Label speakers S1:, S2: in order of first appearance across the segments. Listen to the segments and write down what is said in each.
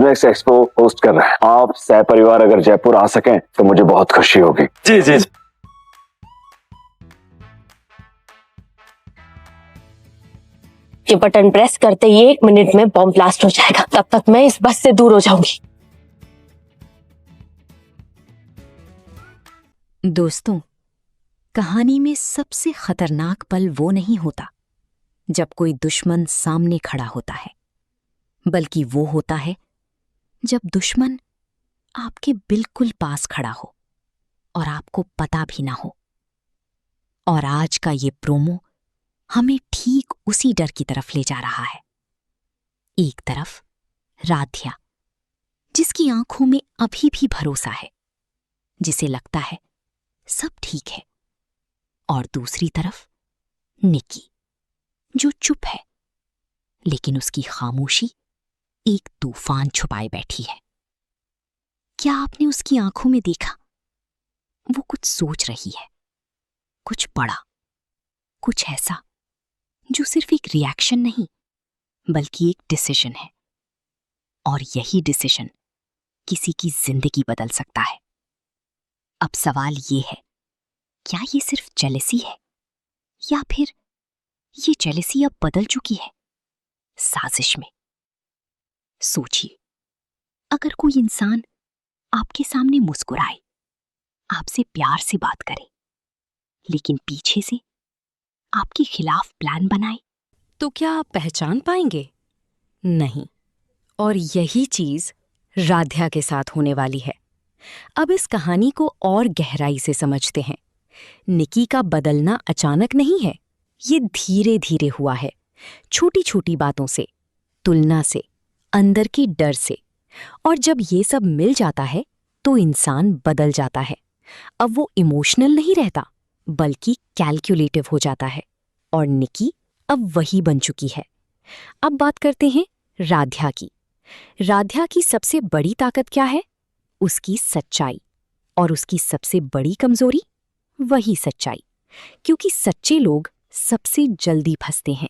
S1: Next expo host कर रहे हैं। आप सह परिवार अगर जयपुर आ सकें तो मुझे बहुत खुशी होगी।
S2: जी जी।
S3: ये बटन प्रेस करते ही 1 मिनट में बॉम्ब ब्लास्ट हो जाएगा, तब तक मैं इस बस से दूर हो जाऊंगी।
S4: दोस्तों, कहानी में सबसे खतरनाक पल वो नहीं होता जब कोई दुश्मन सामने खड़ा होता है, बल्कि वो होता है जब दुश्मन आपके बिल्कुल पास खड़ा हो और आपको पता भी ना हो। और आज का ये प्रोमो हमें ठीक उसी डर की तरफ ले जा रहा है। एक तरफ राध्या, जिसकी आंखों में अभी भी भरोसा है, जिसे लगता है सब ठीक है, और दूसरी तरफ निकी, जो चुप है, लेकिन उसकी खामोशी एक तूफान छुपाए बैठी है। क्या आपने उसकी आंखों में देखा? वो कुछ सोच रही है, कुछ बड़ा, कुछ ऐसा जो सिर्फ एक रिएक्शन नहीं बल्कि एक डिसीजन है। और यही डिसीजन किसी की जिंदगी बदल सकता है। अब सवाल ये है, क्या ये सिर्फ जेलसी है या फिर ये जेलसी अब बदल चुकी है साजिश में? सोचिए, अगर कोई इंसान आपके सामने मुस्कुराए, आपसे प्यार से बात करे, लेकिन पीछे से आपके खिलाफ प्लान बनाए, तो क्या आप पहचान पाएंगे? नहीं। और यही चीज राध्या के साथ होने वाली है। अब इस कहानी को और गहराई से समझते हैं। निकी का बदलना अचानक नहीं है, ये धीरे धीरे हुआ है, छोटी छोटी बातों से, तुलना से, अंदर की डर से। और जब ये सब मिल जाता है तो इंसान बदल जाता है। अब वो इमोशनल नहीं रहता बल्कि कैलकुलेटिव हो जाता है। और निकी अब वही बन चुकी है। अब बात करते हैं राध्या की। राध्या की सबसे बड़ी ताकत क्या है? उसकी सच्चाई। और उसकी सबसे बड़ी कमजोरी? वही सच्चाई। क्योंकि सच्चे लोग सबसे जल्दी फंसते हैं।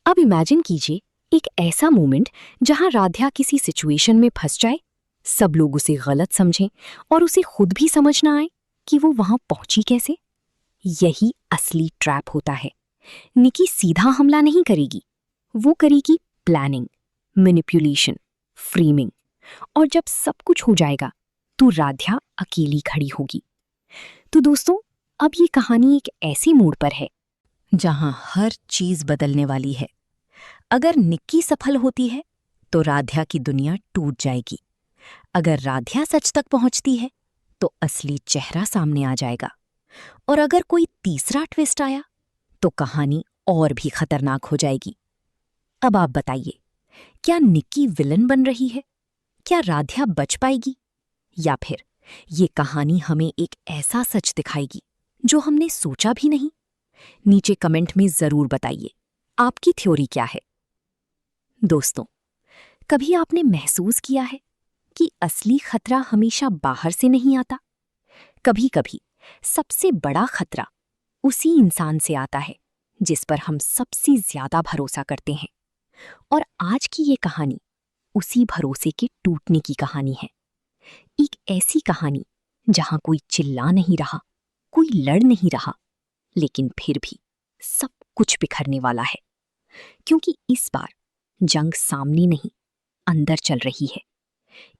S4: अब इमेजिन कीजिए एक ऐसा मोमेंट जहां राध्या किसी सिचुएशन में फंस जाए, सब लोग उसे गलत समझें और उसे खुद भी समझ ना आए कि वो वहां पहुंची कैसे। यही असली ट्रैप होता है। निकी सीधा हमला नहीं करेगी, वो करेगी प्लानिंग, मैनिपुलेशन, फ्रेमिंग। और जब सब कुछ हो जाएगा तो राध्या अकेली खड़ी होगी। तो दोस्तों, अब ये कहानी एक ऐसी मोड़ पर है जहां हर चीज बदलने वाली है। अगर निक्की सफल होती है तो राध्या की दुनिया टूट जाएगी। अगर राध्या सच तक पहुंचती है तो असली चेहरा सामने आ जाएगा। और अगर कोई तीसरा ट्विस्ट आया तो कहानी और भी खतरनाक हो जाएगी। अब आप बताइए, क्या निक्की विलन बन रही है? क्या राध्या बच पाएगी? या फिर ये कहानी हमें एक ऐसा सच दिखाएगी जो हमने सोचा भी नहीं? नीचे कमेंट में जरूर बताइए, आपकी थ्योरी क्या है? दोस्तों, कभी आपने महसूस किया है कि असली खतरा हमेशा बाहर से नहीं आता? कभी कभी सबसे बड़ा खतरा उसी इंसान से आता है जिस पर हम सबसे ज्यादा भरोसा करते हैं। और आज की ये कहानी उसी भरोसे के टूटने की कहानी है। एक ऐसी कहानी जहां कोई चिल्ला नहीं रहा, कोई लड़ नहीं रहा, लेकिन फिर भी सब कुछ बिखरने वाला है। क्योंकि इस बार जंग सामने नहीं, अंदर चल रही है।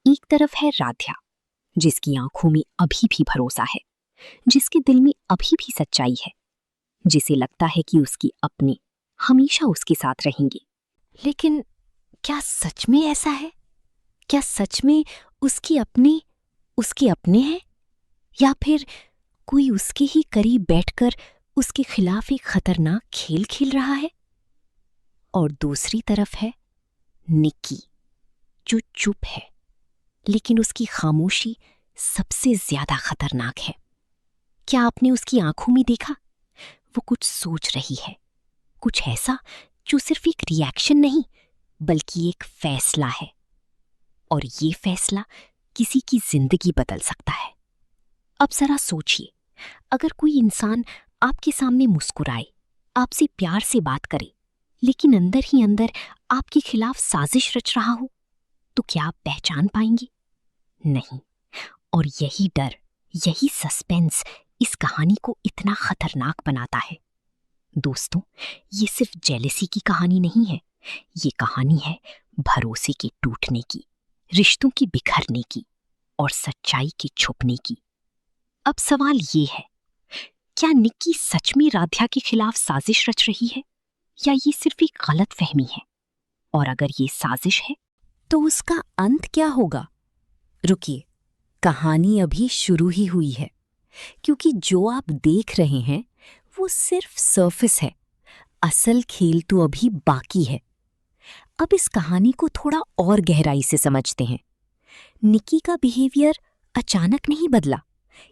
S4: एक तरफ है राध्या, जिसकी आंखों में अभी भी भरोसा है, जिसके दिल में अभी भी सच्चाई है, जिसे लगता है कि उसकी अपने हमेशा उसके साथ रहेंगे। लेकिन क्या सच में ऐसा है? क्या सच में उसके अपने हैं? या फिर कोई उसके ही करीब बैठकर उसके खिलाफ एक खतरनाक खेल खेल रहा है? और दूसरी तरफ है निकी, जो चुप है, लेकिन उसकी खामोशी सबसे ज्यादा खतरनाक है। क्या आपने उसकी आंखों में देखा? वो कुछ सोच रही है, कुछ ऐसा जो सिर्फ एक रिएक्शन नहीं बल्कि एक फैसला है। और ये फैसला किसी की जिंदगी बदल सकता है। अब जरा सोचिए, अगर कोई इंसान आपके सामने मुस्कुराए, आपसे प्यार से बात करे, लेकिन अंदर ही अंदर आपके खिलाफ साजिश रच रहा हो, तो क्या आप पहचान पाएंगी? नहीं। और यही डर, यही सस्पेंस इस कहानी को इतना खतरनाक बनाता है। दोस्तों, ये सिर्फ जेलसी की कहानी नहीं है, ये कहानी है भरोसे के टूटने की, रिश्तों की बिखरने की और सच्चाई के छुपने की। अब सवाल ये है, क्या निक्की सच में राध्या के खिलाफ साजिश रच रही है या ये सिर्फ एक गलत फहमी है? और अगर ये साजिश है तो उसका अंत क्या होगा? रुकिए, कहानी अभी शुरू ही हुई है, क्योंकि जो आप देख रहे हैं वो सिर्फ सरफेस है, असल खेल तो अभी बाकी है। अब इस कहानी को थोड़ा और गहराई से समझते हैं। निक्की का बिहेवियर अचानक नहीं बदला,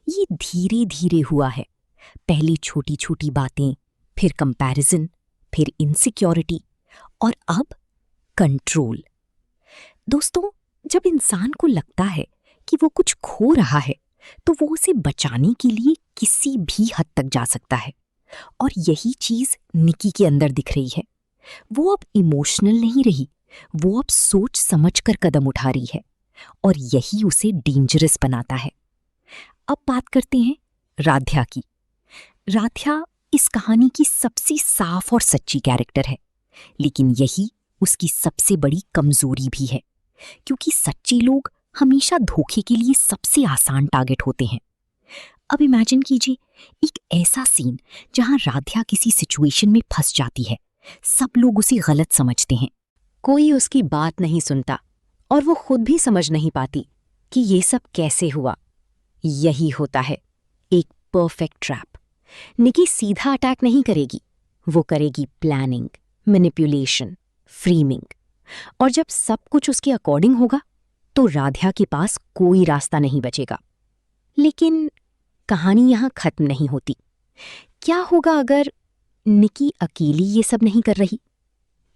S4: ये धीरे धीरे हुआ है। पहले छोटी छोटी बातें, फिर कंपैरिजन, फिर इनसिक्योरिटी और अब कंट्रोल। दोस्तों, जब इंसान को लगता है कि वो कुछ खो रहा है तो वो उसे बचाने के लिए किसी भी हद तक जा सकता है, और यही चीज निक्की के अंदर दिख रही है। वो अब इमोशनल नहीं रही, वो अब सोच समझकर कदम उठा रही है, और यही उसे डेंजरस बनाता है। अब बात करते हैं राध्या की। राध्या इस कहानी की सबसे साफ और सच्ची कैरेक्टर है, लेकिन यही उसकी सबसे बड़ी कमजोरी भी है, क्योंकि सच्चे लोग हमेशा धोखे के लिए सबसे आसान टारगेट होते हैं। अब इमेजिन कीजिए एक ऐसा सीन जहां राध्या किसी सिचुएशन में फंस जाती है, सब लोग उसे गलत समझते हैं, कोई उसकी बात नहीं सुनता और वो खुद भी समझ नहीं पाती कि ये सब कैसे हुआ। यही होता है एक परफेक्ट ट्रैप। निक्की सीधा अटैक नहीं करेगी, वो करेगी प्लानिंग, मैनिपुलेशन, फ्रेमिंग, और जब सब कुछ उसके अकॉर्डिंग होगा तो राध्या के पास कोई रास्ता नहीं बचेगा। लेकिन कहानी यहां खत्म नहीं होती। क्या होगा अगर निक्की अकेली ये सब नहीं कर रही?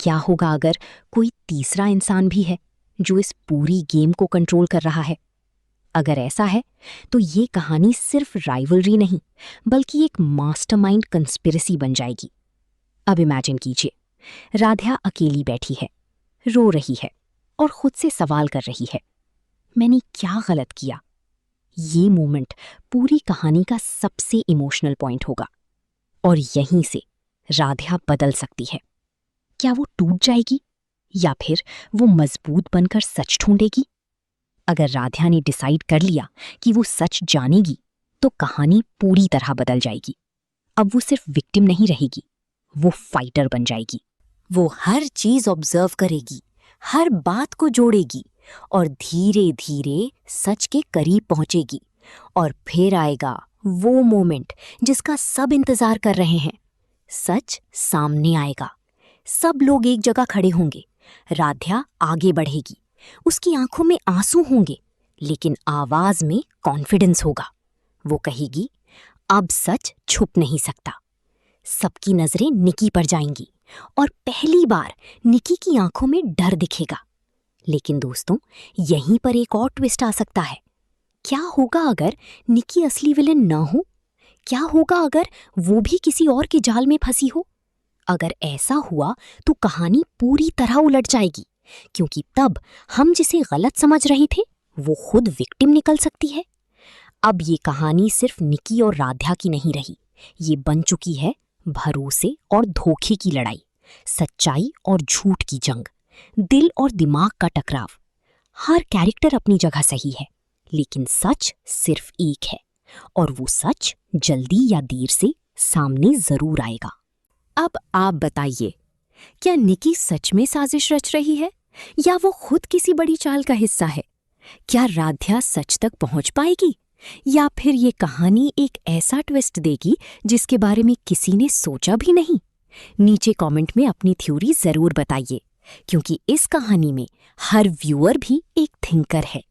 S4: क्या होगा अगर कोई तीसरा इंसान भी है जो इस पूरी गेम को कंट्रोल कर रहा है? अगर ऐसा है तो ये कहानी सिर्फ राइवलरी नहीं बल्कि एक मास्टरमाइंड कंस्पिरेसी बन जाएगी। अब इमेजिन कीजिए, राध्या अकेली बैठी है, रो रही है और खुद से सवाल कर रही है, मैंने क्या गलत किया? ये मोमेंट पूरी कहानी का सबसे इमोशनल पॉइंट होगा, और यहीं से राध्या बदल सकती है। क्या वो टूट जाएगी या फिर वो मजबूत बनकर सच ढूंढेगी? अगर राध्या ने डिसाइड कर लिया कि वो सच जानेगी तो कहानी पूरी तरह बदल जाएगी। अब वो सिर्फ विक्टिम नहीं रहेगी, वो फाइटर बन जाएगी। वो हर चीज ऑब्जर्व करेगी, हर बात को जोड़ेगी और धीरे धीरे सच के करीब पहुंचेगी। और फिर आएगा वो मोमेंट जिसका सब इंतजार कर रहे हैं। सच सामने आएगा, सब लोग एक जगह खड़े होंगे, राध्या आगे बढ़ेगी, उसकी आंखों में आंसू होंगे लेकिन आवाज में कॉन्फिडेंस होगा। वो कहेगी, अब सच छुप नहीं सकता। सबकी नजरें निक्की पर जाएंगी और पहली बार निक्की की आंखों में डर दिखेगा। लेकिन दोस्तों, यहीं पर एक और ट्विस्ट आ सकता है। क्या होगा अगर निक्की असली विलेन न हो? क्या होगा अगर वो भी किसी और के जाल में फंसी हो? अगर ऐसा हुआ तो कहानी पूरी तरह उलट जाएगी, क्योंकि तब हम जिसे गलत समझ रहे थे वो खुद विक्टिम निकल सकती है। अब ये कहानी सिर्फ निक्की और राध्या की नहीं रही, ये बन चुकी है भरोसे और धोखे की लड़ाई, सच्चाई और झूठ की जंग, दिल और दिमाग का टकराव। हर कैरेक्टर अपनी जगह सही है, लेकिन सच सिर्फ एक है, और वो सच जल्दी या देर से सामने जरूर आएगा। अब आप बताइए, क्या निक्की सच में साजिश रच रही है या वो खुद किसी बड़ी चाल का हिस्सा है? क्या राध्या सच तक पहुंच पाएगी या फिर ये कहानी एक ऐसा ट्विस्ट देगी जिसके बारे में किसी ने सोचा भी नहीं? नीचे कमेंट में अपनी थ्योरी जरूर बताइए, क्योंकि इस कहानी में हर व्यूअर भी एक थिंकर है।